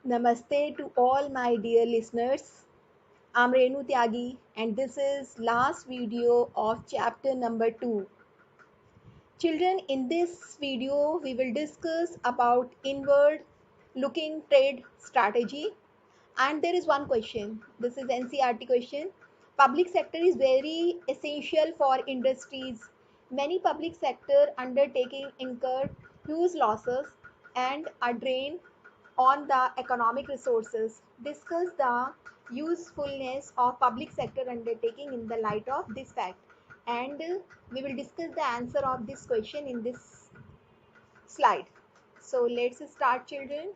Namaste to all my dear listeners. I'm Renu Tyagi and this is last video of chapter number 2. Children, in this video we will discuss about inward looking trade strategy, and there is one question. This is NCRT question. Public sector is very essential for industries. Many public sector undertaking incur huge losses and are drained on the economic resources. Discuss the usefulness of public sector undertaking in the light of this fact. And we will discuss the answer of this question in this slide. So let's start, children.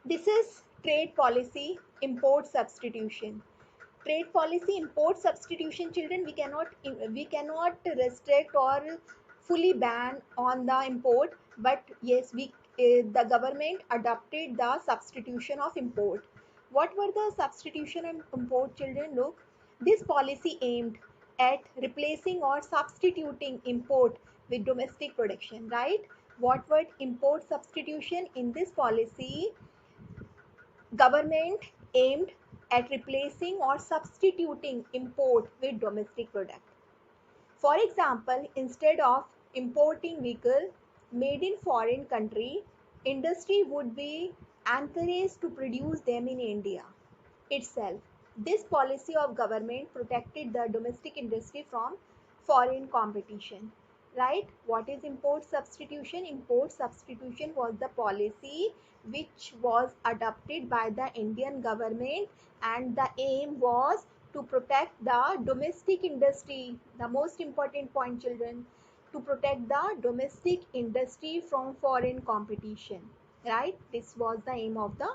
This is trade policy import substitution. Trade policy import substitution, children, we cannot restrict or fully ban on the import, but yes, we the government adopted the substitution of import. What were the substitution and import, children? Look, this policy aimed at replacing or substituting import with domestic production, right? What were import substitution? In this policy, government aimed at replacing or substituting import with domestic product. For example, instead of importing vehicle made in foreign country, industry would be encouraged to produce them in India itself. This policy of government protected the domestic industry from foreign competition. Right? What is import substitution? Import substitution was the policy which was adopted by the Indian government, and the aim was to protect the domestic industry. The most important point, children, to protect the domestic industry from foreign competition. Right? This was the aim of the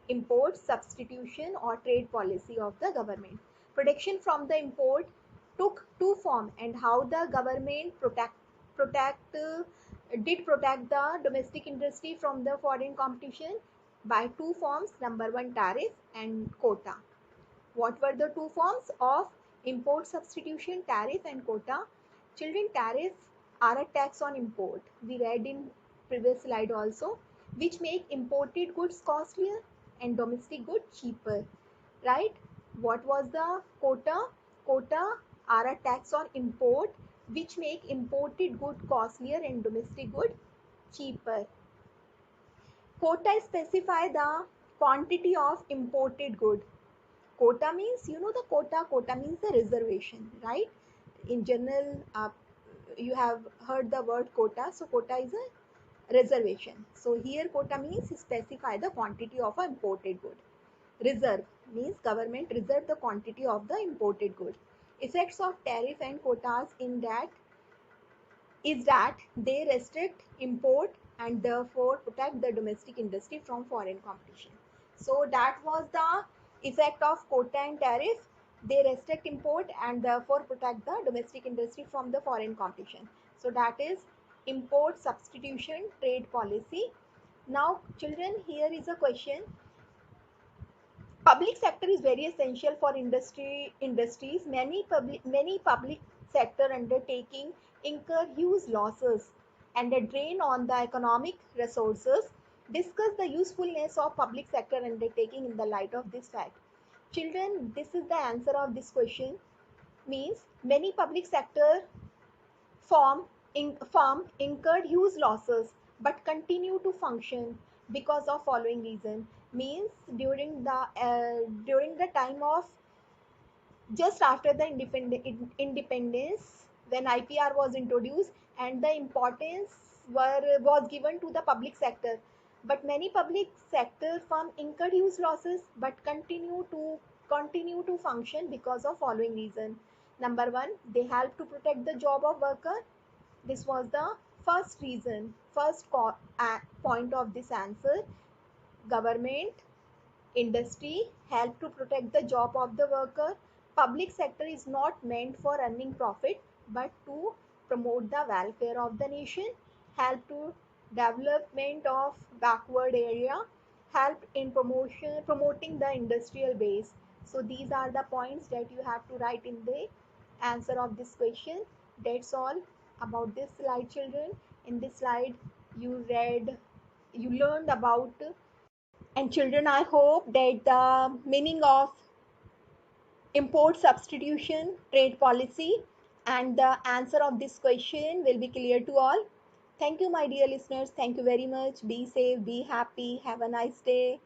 import substitution or trade policy of the government. Protection from the import took two forms, and how the government protect did protect the domestic industry from the foreign competition by two forms. Number one, tariff and quota. What were the two forms of import substitution? Tariff and quota. Children, tariffs are a tax on import. We read in previous slide also, which make imported goods costlier and domestic goods cheaper. Right? What was the quota? Quota are a tax on import which make imported good costlier and domestic good cheaper. Quota specify the quantity of imported good. Quota means, the quota means the reservation, right? In general, you have heard the word quota. So quota is a reservation. So here quota means specify the quantity of an imported good. Reserve means government reserve the quantity of the imported good. Effects of tariff and quotas in that is that they restrict import and therefore protect the domestic industry from foreign competition. So that was the effect of quota and tariff. They restrict import and therefore protect the domestic industry from the foreign competition. So that is import substitution trade policy. Now, children, here is a question. Public sector is very essential for industries. Many public sector undertaking incur huge losses and a drain on the economic resources. Discuss the usefulness of public sector undertaking in the light of this fact. Children, this is the answer of this question. Means many public sector firm incurred huge losses but continue to function because of following reason. Means during the time of just after the independence, when IPR was introduced and the importance was given to the public sector, but many public sector firm incurred huge losses but continue to function because of following reason. Number one, they help to protect the job of worker. This was the first reason, point of this answer. Government industry help to protect the job of the worker. Public sector is not meant for earning profit but to promote the welfare of the nation, help to development of backward area, help in promoting the industrial base. So these are the points that you have to write in the answer of this question. That's all about this slide, children. In this slide, you learned about And children, I hope that the meaning of import substitution trade policy and the answer of this question will be clear to all. Thank you, my dear listeners. Thank you very much. Be safe, be happy, have a nice day.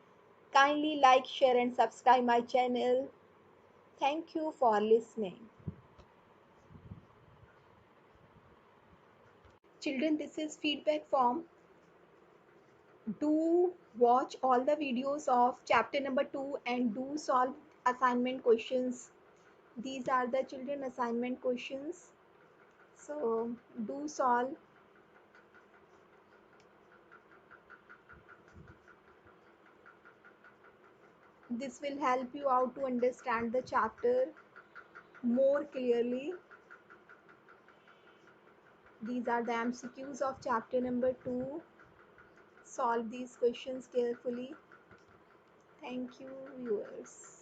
Kindly like, share, and subscribe my channel. Thank you for listening. Children, this is feedback form. Do watch all the videos of chapter number 2 and do solve assignment questions. These are the children assignment questions. So do solve. This will help you out to understand the chapter more clearly. These are the MCQs of chapter number 2. Solve these questions carefully. Thank you, viewers.